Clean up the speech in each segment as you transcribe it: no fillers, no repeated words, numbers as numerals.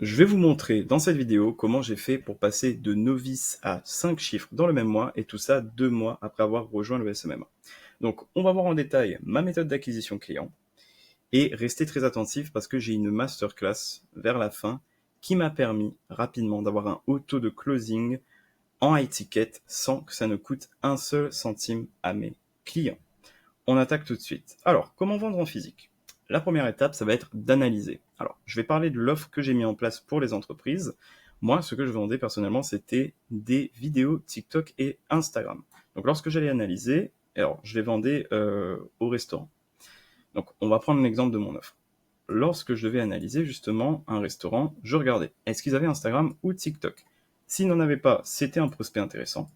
Je vais vous montrer dans cette vidéo comment j'ai fait pour passer de novice à 5 chiffres dans le même mois, et tout ça 2 mois après avoir rejoint le SMMA. Donc on va voir en détail ma méthode d'acquisition client, et restez très attentifs parce que j'ai une masterclass vers la fin qui m'a permis rapidement d'avoir un haut taux de closing en high ticket sans que ça ne coûte un seul centime à mes clients. On attaque tout de suite. Alors, comment vendre en physique? La première étape, ça va être d'analyser. Alors, je vais parler de l'offre que j'ai mis en place pour les entreprises. Moi, ce que je vendais personnellement, c'était des vidéos TikTok et Instagram. Donc, lorsque j'allais analyser, alors, je les vendais au restaurant. Donc, on va prendre l'exemple de mon offre. Lorsque je devais analyser justement un restaurant, je regardais, est-ce qu'ils avaient Instagram ou TikTok? S'ils n'en avaient pas, c'était un prospect intéressant.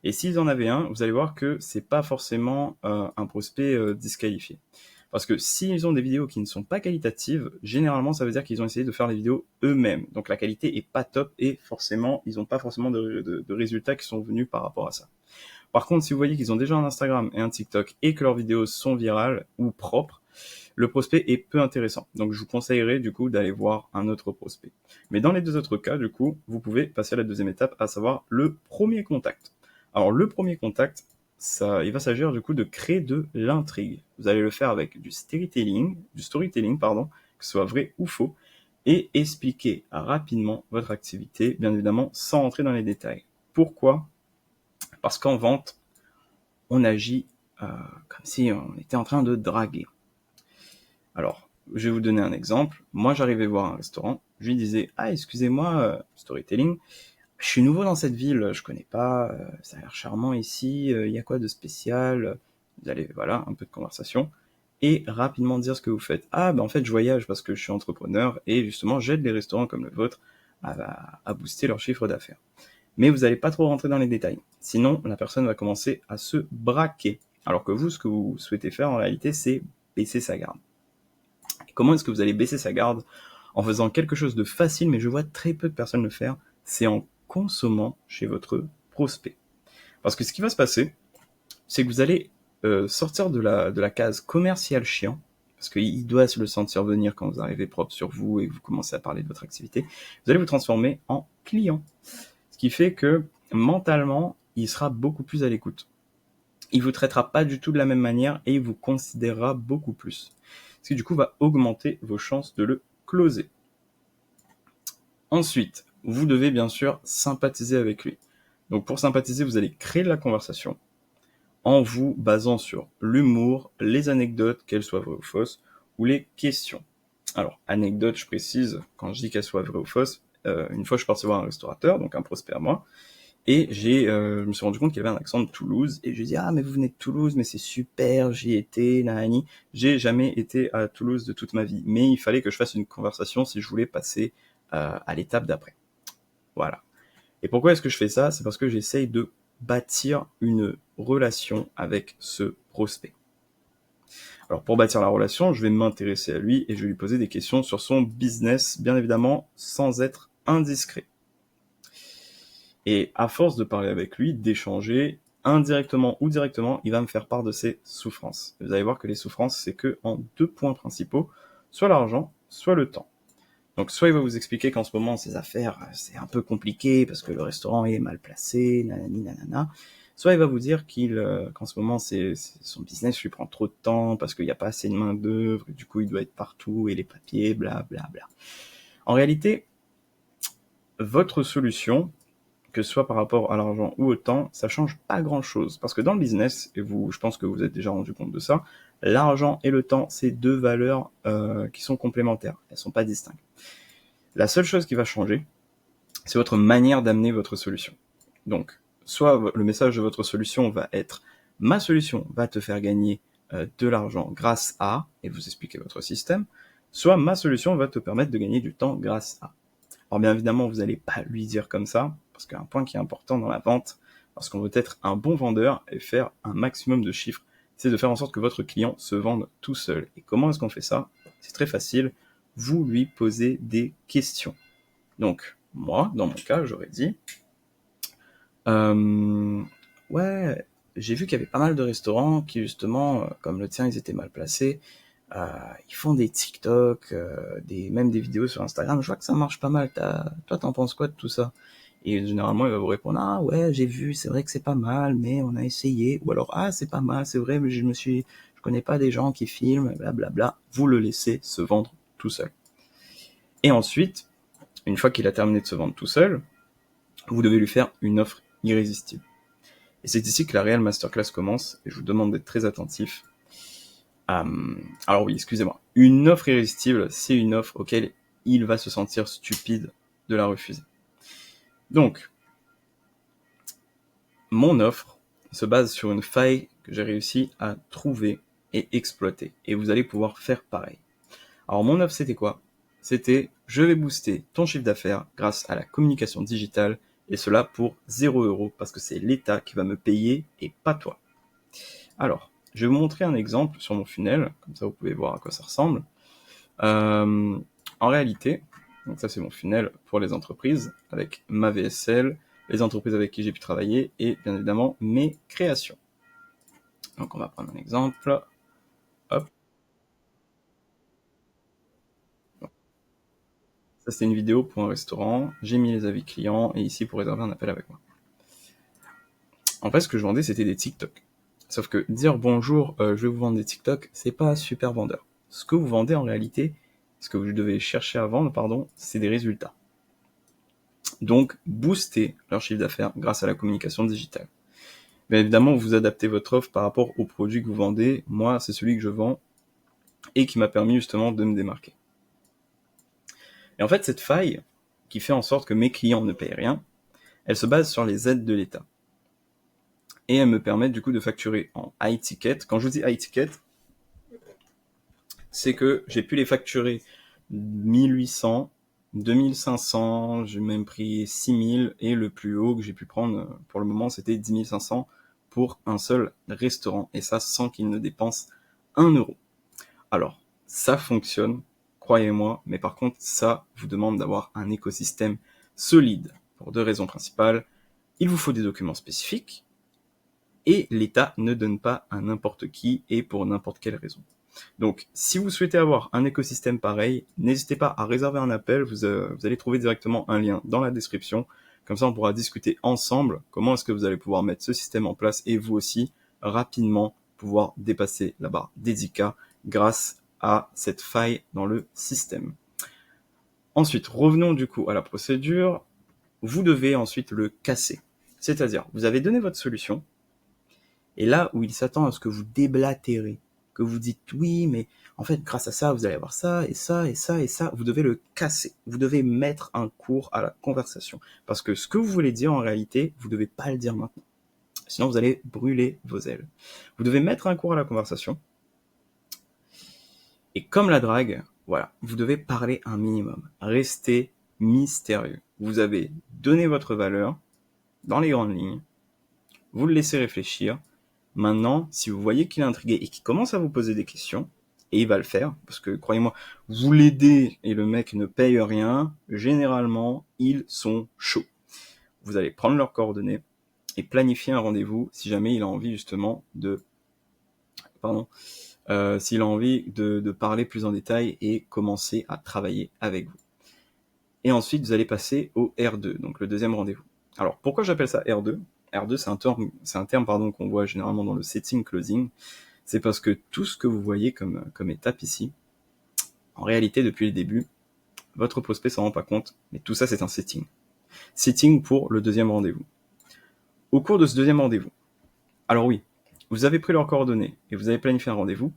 Et s'ils en avaient un, vous allez voir que c'est pas forcément un prospect disqualifié. Parce que s'ils ont des vidéos qui ne sont pas qualitatives, généralement ça veut dire qu'ils ont essayé de faire les vidéos eux-mêmes. Donc la qualité est pas top et forcément, ils n'ont pas forcément de résultats qui sont venus par rapport à ça. Par contre, si vous voyez qu'ils ont déjà un Instagram et un TikTok et que leurs vidéos sont virales ou propres, le prospect est peu intéressant. Donc je vous conseillerais du coup d'aller voir un autre prospect. Mais dans les deux autres cas, du coup, vous pouvez passer à la deuxième étape, à savoir le premier contact. Alors le premier contact, il va s'agir du coup de créer de l'intrigue. Vous allez le faire avec du storytelling, pardon, que ce soit vrai ou faux, et expliquer rapidement votre activité, bien évidemment, sans entrer dans les détails. Pourquoi? Parce qu'en vente, on agit comme si on était en train de draguer. Alors, je vais vous donner un exemple. Moi, j'arrivais voir un restaurant, je lui disais « Ah, excusez-moi, storytelling, je suis nouveau dans cette ville, je connais pas, ça a l'air charmant ici, il y a quoi de spécial ?» Vous allez, voilà, un peu de conversation, et rapidement dire ce que vous faites. « Ah, ben en fait, je voyage parce que je suis entrepreneur, et justement, j'aide les restaurants comme le vôtre à booster leur chiffre d'affaires. » Mais vous n'allez pas trop rentrer dans les détails. Sinon, la personne va commencer à se braquer. Alors que vous, ce que vous souhaitez faire en réalité, c'est baisser sa garde. Et comment est-ce que vous allez baisser sa garde? En faisant quelque chose de facile, mais je vois très peu de personnes le faire, c'est en consommant chez votre prospect. Parce que ce qui va se passer, c'est que vous allez sortir de la case commercial chiant, parce qu'il doit se le sentir venir quand vous arrivez propre sur vous et que vous commencez à parler de votre activité. Vous allez vous transformer en client. Ce qui fait que mentalement, il sera beaucoup plus à l'écoute. Il vous traitera pas du tout de la même manière et il vous considérera beaucoup plus. Ce qui du coup va augmenter vos chances de le closer. Ensuite, vous devez bien sûr sympathiser avec lui. Donc pour sympathiser, vous allez créer de la conversation en vous basant sur l'humour, les anecdotes, qu'elles soient vraies ou fausses, ou les questions. Alors, anecdote, je précise, quand je dis qu'elles soient vraies ou fausses, une fois je suis parti voir un restaurateur, donc un prospect à moi, et je me suis rendu compte qu'il avait un accent de Toulouse, et je lui ai dit « Ah, mais vous venez de Toulouse, mais c'est super, j'y étais, nanani. » J'ai jamais été à Toulouse de toute ma vie, mais il fallait que je fasse une conversation si je voulais passer à l'étape d'après. Voilà. Et pourquoi est-ce que je fais ça? C'est parce que j'essaye de bâtir une relation avec ce prospect. Alors pour bâtir la relation, je vais m'intéresser à lui et je vais lui poser des questions sur son business, bien évidemment, sans être indiscret. Et à force de parler avec lui, d'échanger, indirectement ou directement, il va me faire part de ses souffrances. Vous allez voir que les souffrances, c'est que en 2 points principaux, soit l'argent, soit le temps. Donc soit il va vous expliquer qu'en ce moment, ses affaires, c'est un peu compliqué parce que le restaurant est mal placé, nanani, nanana. Soit il va vous dire qu'en ce moment, son business lui prend trop de temps parce qu'il n'y a pas assez de main d'œuvre, et du coup, il doit être partout, et les papiers, bla bla bla. En réalité, votre solution, que ce soit par rapport à l'argent ou au temps, ça change pas grand-chose. Parce que dans le business, et vous, je pense que vous êtes déjà rendu compte de ça, l'argent et le temps, c'est 2 valeurs qui sont complémentaires. Elles sont pas distinctes. La seule chose qui va changer, c'est votre manière d'amener votre solution. Donc, soit le message de votre solution va être « Ma solution va te faire gagner de l'argent grâce à », et vous expliquez votre système, soit « Ma solution va te permettre de gagner du temps grâce à ». Alors bien évidemment, vous n'allez pas lui dire comme ça, parce qu'un point qui est important dans la vente, parce qu'on veut être un bon vendeur et faire un maximum de chiffres, c'est de faire en sorte que votre client se vende tout seul. Et comment est-ce qu'on fait ça? C'est très facile, vous lui posez des questions. Donc, moi, dans mon cas, j'aurais dit ouais, j'ai vu qu'il y avait pas mal de restaurants qui, justement, comme le tien, ils étaient mal placés. Ils font des TikTok, même des vidéos sur Instagram. Je vois que ça marche pas mal. Toi, t'en penses quoi de tout ça? Et généralement, il va vous répondre, ah ouais, j'ai vu, c'est vrai que c'est pas mal, mais on a essayé. Ou alors, ah, c'est pas mal, c'est vrai, mais je connais pas des gens qui filment, blablabla. Vous le laissez se vendre tout seul. Et ensuite, une fois qu'il a terminé de se vendre tout seul, vous devez lui faire une offre irrésistible. Et c'est ici que la réelle masterclass commence, et je vous demande d'être très attentif. Alors oui, excusez-moi. Une offre irrésistible, c'est une offre auquel il va se sentir stupide de la refuser. Donc, mon offre se base sur une faille que j'ai réussi à trouver et exploiter. Et vous allez pouvoir faire pareil. Alors mon offre, c'était quoi? C'était, je vais booster ton chiffre d'affaires grâce à la communication digitale, et cela pour 0 €, parce que c'est l'État qui va me payer et pas toi. Alors, je vais vous montrer un exemple sur mon funnel, comme ça vous pouvez voir à quoi ça ressemble. En réalité, donc ça c'est mon funnel pour les entreprises, avec ma VSL, les entreprises avec qui j'ai pu travailler, et bien évidemment mes créations. Donc on va prendre un exemple. Hop. Ça c'est une vidéo pour un restaurant, j'ai mis les avis clients, et ici pour réserver un appel avec moi. En fait, ce que je vendais, c'était des TikTok. Sauf que dire bonjour, je vais vous vendre des TikTok, c'est pas super vendeur. Ce que vous vendez en réalité, ce que vous devez chercher à vendre, pardon, c'est des résultats. Donc, booster leur chiffre d'affaires grâce à la communication digitale. Bien évidemment, vous adaptez votre offre par rapport au produit que vous vendez. Moi, c'est celui que je vends et qui m'a permis justement de me démarquer. Et en fait, cette faille qui fait en sorte que mes clients ne payent rien, elle se base sur les aides de l'État. Et elles me permettent du coup de facturer en high ticket. Quand je vous dis high ticket, c'est que j'ai pu les facturer 1800, 2500, j'ai même pris 6000, et le plus haut que j'ai pu prendre pour le moment, c'était 10 500 pour un seul restaurant, et ça sans qu'il ne dépense 1 €. Alors, ça fonctionne, croyez-moi, mais par contre, ça vous demande d'avoir un écosystème solide pour 2 raisons principales. Il vous faut des documents spécifiques, et l'État ne donne pas à n'importe qui et pour n'importe quelle raison. Donc, si vous souhaitez avoir un écosystème pareil, n'hésitez pas à réserver un appel. Vous allez trouver directement un lien dans la description. Comme ça, on pourra discuter ensemble comment est-ce que vous allez pouvoir mettre ce système en place et vous aussi, rapidement, pouvoir dépasser la barre des 10K grâce à cette faille dans le système. Ensuite, revenons du coup à la procédure. Vous devez ensuite le casser. C'est-à-dire, vous avez donné votre solution, et là où il s'attend à ce que vous déblatérez, que vous dites oui, mais en fait, grâce à ça, vous allez avoir ça, et ça, et ça, et ça, vous devez le casser. Vous devez mettre un cours à la conversation. Parce que ce que vous voulez dire, en réalité, vous devez pas le dire maintenant. Sinon, vous allez brûler vos ailes. Vous devez mettre un cours à la conversation. Et comme la drague, voilà, vous devez parler un minimum. Restez mystérieux. Vous avez donné votre valeur dans les grandes lignes. Vous le laissez réfléchir. Maintenant, si vous voyez qu'il est intrigué et qu'il commence à vous poser des questions, et il va le faire, parce que croyez-moi, vous l'aidez et le mec ne paye rien, généralement, ils sont chauds. Vous allez prendre leurs coordonnées et planifier un rendez-vous si jamais il a envie justement s'il a envie de parler plus en détail et commencer à travailler avec vous. Et ensuite, vous allez passer au R2, donc le deuxième rendez-vous. Alors, pourquoi j'appelle ça R2 ? R2, c'est un terme qu'on voit généralement dans le setting closing. C'est parce que tout ce que vous voyez comme étape ici, en réalité, depuis le début, votre prospect s'en rend pas compte, mais tout ça, c'est un setting. Setting pour le deuxième rendez-vous. Au cours de ce deuxième rendez-vous, alors oui, vous avez pris leurs coordonnées et vous avez planifié un rendez-vous.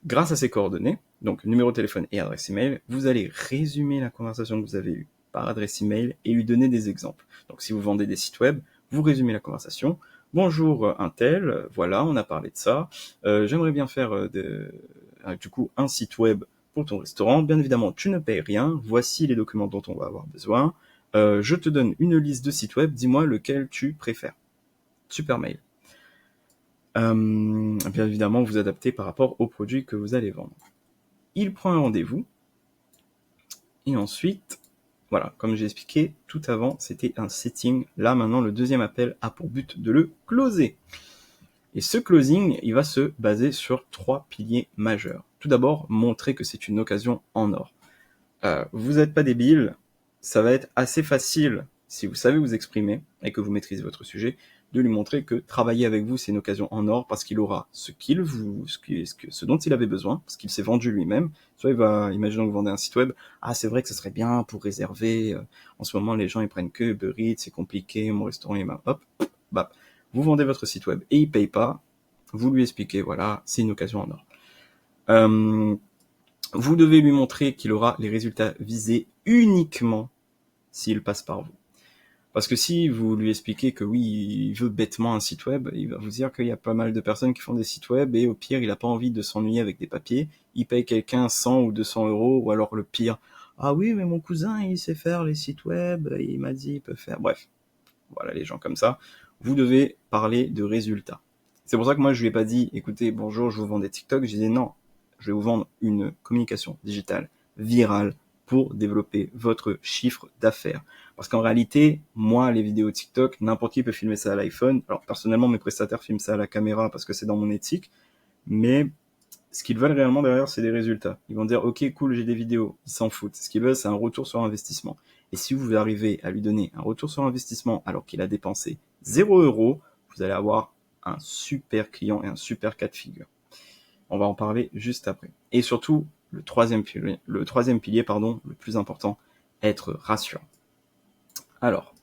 Grâce à ces coordonnées, donc numéro de téléphone et adresse email, vous allez résumer la conversation que vous avez eue par adresse email et lui donner des exemples. Donc si vous vendez des sites web, vous résumez la conversation. Bonjour un tel, voilà, on a parlé de ça. J'aimerais bien faire du coup un site web pour ton restaurant. Bien évidemment, tu ne payes rien. Voici les documents dont on va avoir besoin. Je te donne une liste de sites web. Dis-moi lequel tu préfères. Super mail. Bien évidemment, vous adaptez par rapport au produit que vous allez vendre. Il prend un rendez-vous. Et ensuite, voilà, comme j'ai expliqué tout avant, c'était un setting. Là, maintenant, le deuxième appel a pour but de le closer. Et ce closing, il va se baser sur 3 piliers majeurs. tout d'abord, montrez que c'est une occasion en or. Vous n'êtes pas débile, ça va être assez facile, si vous savez vous exprimer et que vous maîtrisez votre sujet, de lui montrer que travailler avec vous, c'est une occasion en or parce qu'il aura ce dont il avait besoin, parce qu'il s'est vendu lui-même. Soit imaginons que vous vendez un site web, c'est vrai que ce serait bien pour réserver, en ce moment les gens ils prennent que Uber Eats, c'est compliqué, mon restaurant est hop, bah, vous vendez votre site web et il paye pas, vous lui expliquez, voilà, c'est une occasion en or. Vous devez lui montrer qu'il aura les résultats visés uniquement s'il passe par vous. Parce que si vous lui expliquez que oui, il veut bêtement un site web, il va vous dire qu'il y a pas mal de personnes qui font des sites web et au pire, il n'a pas envie de s'ennuyer avec des papiers. Il paye quelqu'un 100 ou 200 euros ou alors le pire. Ah oui, mais mon cousin, il sait faire les sites web, il m'a dit, il peut faire. Bref, voilà les gens comme ça. Vous devez parler de résultats. C'est pour ça que moi, je lui ai pas dit, écoutez, bonjour, je vous vends des TikTok. Je disais non, je vais vous vendre une communication digitale virale pour développer votre chiffre d'affaires. Parce qu'en réalité, moi, les vidéos TikTok, n'importe qui peut filmer ça à l'iPhone. Alors personnellement, mes prestataires filment ça à la caméra parce que c'est dans mon éthique. Mais ce qu'ils veulent réellement derrière, c'est des résultats. Ils vont dire, ok, cool, j'ai des vidéos. Ils s'en foutent. Ce qu'ils veulent, c'est un retour sur investissement. Et si vous arrivez à lui donner un retour sur investissement alors qu'il a dépensé 0 €, vous allez avoir un super client et un super cas de figure. On va en parler juste après. Et surtout, le troisième pilier, le plus important, être rassurant. Alors,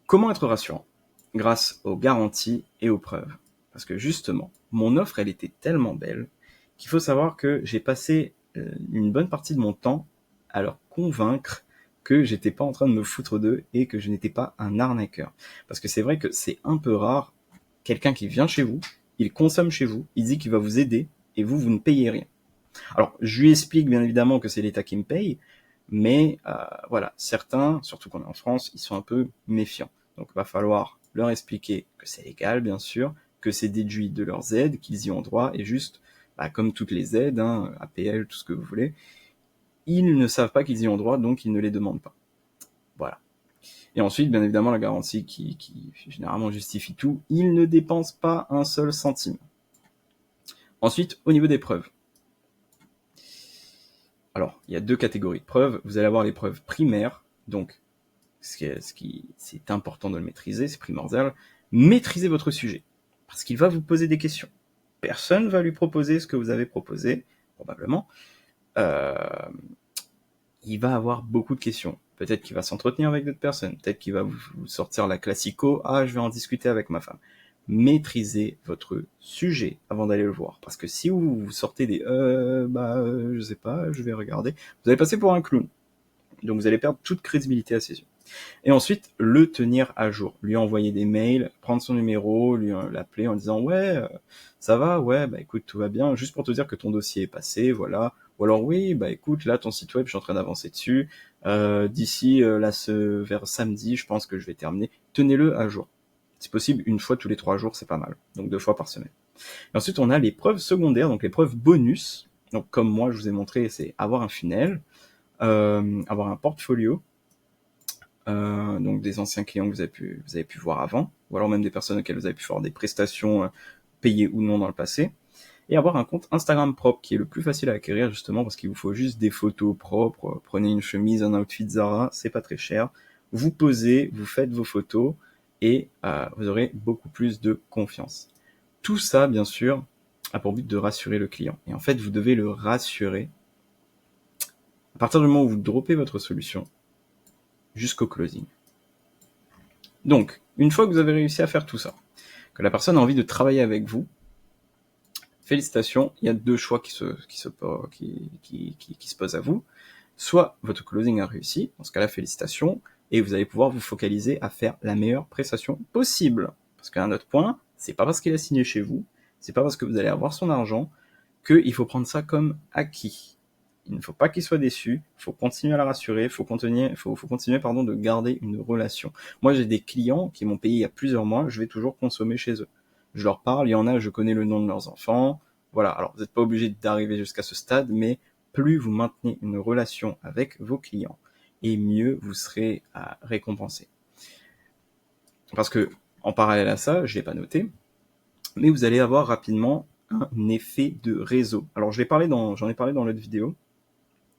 comment être rassurant? Grâce aux garanties et aux preuves. Parce que justement, mon offre, elle était tellement belle qu'il faut savoir que j'ai passé une bonne partie de mon temps à leur convaincre que j'étais pas en train de me foutre d'eux et que je n'étais pas un arnaqueur. Parce que c'est vrai que c'est un peu rare, quelqu'un qui vient chez vous, il consomme chez vous, il dit qu'il va vous aider et vous ne payez rien. Alors, je lui explique bien évidemment que c'est l'État qui me paye, mais voilà, certains, surtout qu'on est en France, ils sont un peu méfiants. Donc, il va falloir leur expliquer que c'est légal, bien sûr, que c'est déduit de leurs aides, qu'ils y ont droit, et juste, comme toutes les aides, APL, tout ce que vous voulez, ils ne savent pas qu'ils y ont droit, donc ils ne les demandent pas. Voilà. Et ensuite, bien évidemment, la garantie qui généralement justifie tout, ils ne dépensent pas un seul centime. Ensuite, au niveau des preuves. Alors, il y a deux catégories de preuves. Vous allez avoir les preuves primaires, donc c'est important de le maîtriser, c'est primordial. Maîtrisez votre sujet, parce qu'il va vous poser des questions. Personne va lui proposer ce que vous avez proposé, probablement. Il va avoir beaucoup de questions. Peut-être qu'il va s'entretenir avec d'autres personnes, peut-être qu'il va vous sortir la classico, je vais en discuter avec ma femme. Maîtrisez votre sujet avant d'aller le voir. Parce que si vous sortez des je sais pas, je vais regarder, vous allez passer pour un clown. Donc vous allez perdre toute crédibilité à ses yeux. Et ensuite, le tenir à jour. Lui envoyer des mails, prendre son numéro, lui l'appeler en disant ça va, écoute, tout va bien, juste pour te dire que ton dossier est passé, voilà. Ou alors écoute, là ton site web, je suis en train d'avancer dessus. D'ici vers samedi, je pense que je vais terminer. Tenez-le à jour. C'est possible une fois tous les 3 jours, c'est pas mal. Donc 2 fois par semaine. Et ensuite, on a les preuves secondaires, donc les preuves bonus. Donc comme moi, je vous ai montré, c'est avoir un funnel, avoir un portfolio, donc des anciens clients que vous avez pu voir avant, ou alors même des personnes auxquelles vous avez pu faire des prestations payées ou non dans le passé, et avoir un compte Instagram propre qui est le plus facile à acquérir justement parce qu'il vous faut juste des photos propres. Prenez une chemise, un outfit Zara, c'est pas très cher, vous posez, vous faites vos photos et vous aurez beaucoup plus de confiance. Tout ça, bien sûr, a pour but de rassurer le client. Et en fait, vous devez le rassurer à partir du moment où vous droppez votre solution jusqu'au closing. Donc, une fois que vous avez réussi à faire tout ça, que la personne a envie de travailler avec vous, félicitations, il y a 2 choix qui se posent à vous. Soit votre closing a réussi, dans ce cas-là, félicitations, et vous allez pouvoir vous focaliser à faire la meilleure prestation possible. Parce qu'un autre point, c'est pas parce qu'il a signé chez vous, c'est pas parce que vous allez avoir son argent, qu'il faut prendre ça comme acquis. Il ne faut pas qu'il soit déçu, il faut continuer à la rassurer, il faut continuer de garder une relation. Moi, j'ai des clients qui m'ont payé il y a plusieurs mois, je vais toujours consommer chez eux. Je leur parle, il y en a, je connais le nom de leurs enfants. Voilà, alors vous n'êtes pas obligé d'arriver jusqu'à ce stade, mais plus vous maintenez une relation avec vos clients, et mieux vous serez récompensé. Parce que, en parallèle à ça, je l'ai pas noté, mais vous allez avoir rapidement un effet de réseau. Alors j'en ai parlé dans l'autre vidéo,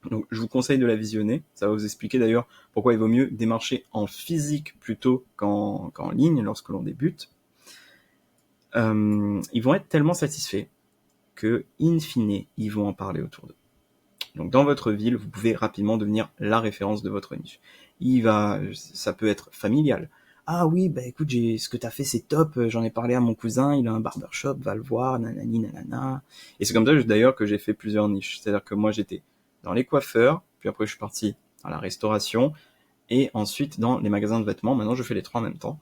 donc je vous conseille de la visionner, ça va vous expliquer d'ailleurs pourquoi il vaut mieux démarcher en physique plutôt qu'en ligne lorsque l'on débute. Ils vont être tellement satisfaits que, in fine, ils vont en parler autour d'eux. Donc dans votre ville, vous pouvez rapidement devenir la référence de votre niche. Ça peut être familial. Ah oui, bah écoute, ce que t'as fait c'est top, j'en ai parlé à mon cousin, il a un barbershop, va le voir, nanani nanana. Et c'est comme ça d'ailleurs que j'ai fait plusieurs niches. C'est-à-dire que moi j'étais dans les coiffeurs, puis après je suis parti dans la restauration, et ensuite dans les magasins de vêtements. Maintenant je fais les trois en même temps.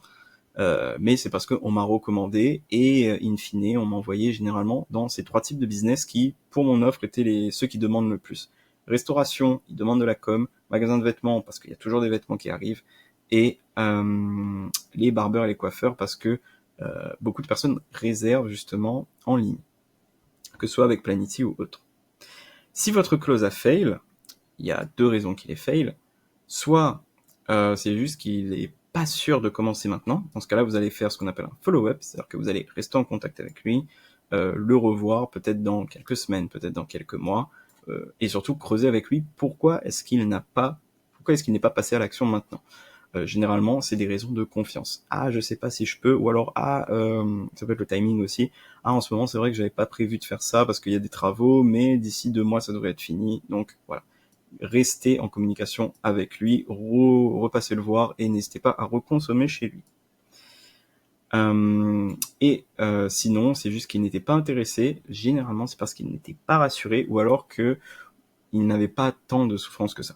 Mais c'est parce qu'on m'a recommandé et in fine on m'a envoyé généralement dans ces trois types de business qui, pour mon offre, étaient ceux qui demandent le plus. Restauration, ils demandent de la com, magasin de vêtements parce qu'il y a toujours des vêtements qui arrivent, et les barbeurs et les coiffeurs parce que beaucoup de personnes réservent justement en ligne, que ce soit avec Planity ou autre. Si votre close a fail, il y a deux raisons qu'il est fail. Soit c'est juste qu'il est pas sûr de commencer maintenant. Dans ce cas-là, vous allez faire ce qu'on appelle un follow-up, c'est-à-dire que vous allez rester en contact avec lui, le revoir peut-être dans quelques semaines, peut-être dans quelques mois, et surtout creuser avec lui pourquoi est-ce qu'il n'est pas passé à l'action maintenant. Généralement, c'est des raisons de confiance. Ah, je sais pas si je peux, ou alors ça peut être le timing aussi. Ah, en ce moment, c'est vrai que j'avais pas prévu de faire ça parce qu'il y a des travaux, mais d'ici 2 mois, ça devrait être fini. Donc voilà. Restez en communication avec lui, repassez le voir et n'hésitez pas à reconsommer chez lui. Sinon, c'est juste qu'il n'était pas intéressé. Généralement, c'est parce qu'il n'était pas rassuré ou alors qu'il n'avait pas tant de souffrance que ça.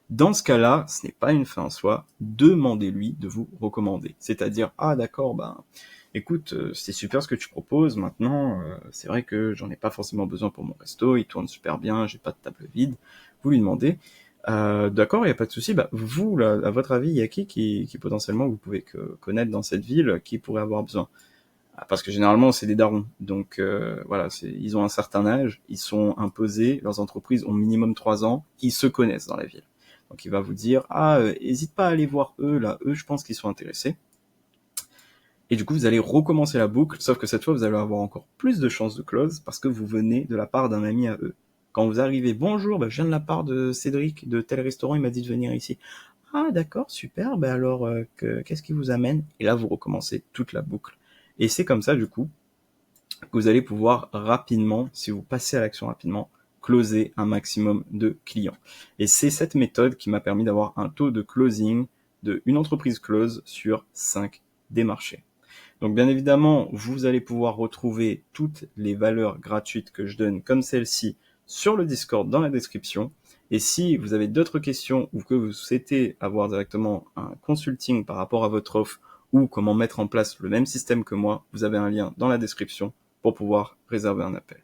Dans ce cas-là, ce n'est pas une fin en soi. Demandez-lui de vous recommander. C'est-à-dire, ah d'accord, écoute, c'est super ce que tu proposes. Maintenant, c'est vrai que j'en ai pas forcément besoin pour mon resto. Il tourne super bien, j'ai pas de table vide. Vous lui demandez. D'accord, il n'y a pas de souci. Vous, là, à votre avis, il y a qui potentiellement vous pouvez connaître dans cette ville qui pourrait avoir besoin? Parce que généralement, c'est des darons. Donc voilà, ils ont un certain âge, ils sont imposés, leurs entreprises ont minimum 3 ans, ils se connaissent dans la ville. Donc il va vous dire, hésite pas à aller voir eux, là, eux, je pense qu'ils sont intéressés. Et du coup, vous allez recommencer la boucle, sauf que cette fois, vous allez avoir encore plus de chances de close parce que vous venez de la part d'un ami à eux. Quand vous arrivez, bonjour, je viens de la part de Cédric de tel restaurant, il m'a dit de venir ici. Ah d'accord, super, alors qu'est-ce qui vous amène? Et là, vous recommencez toute la boucle. Et c'est comme ça, du coup, que vous allez pouvoir rapidement, si vous passez à l'action rapidement, closer un maximum de clients. Et c'est cette méthode qui m'a permis d'avoir un taux de closing de une entreprise close sur 5 démarchés. Donc bien évidemment, vous allez pouvoir retrouver toutes les valeurs gratuites que je donne comme celle-ci sur le Discord dans la description. Et si vous avez d'autres questions ou que vous souhaitez avoir directement un consulting par rapport à votre offre ou comment mettre en place le même système que moi, vous avez un lien dans la description pour pouvoir réserver un appel.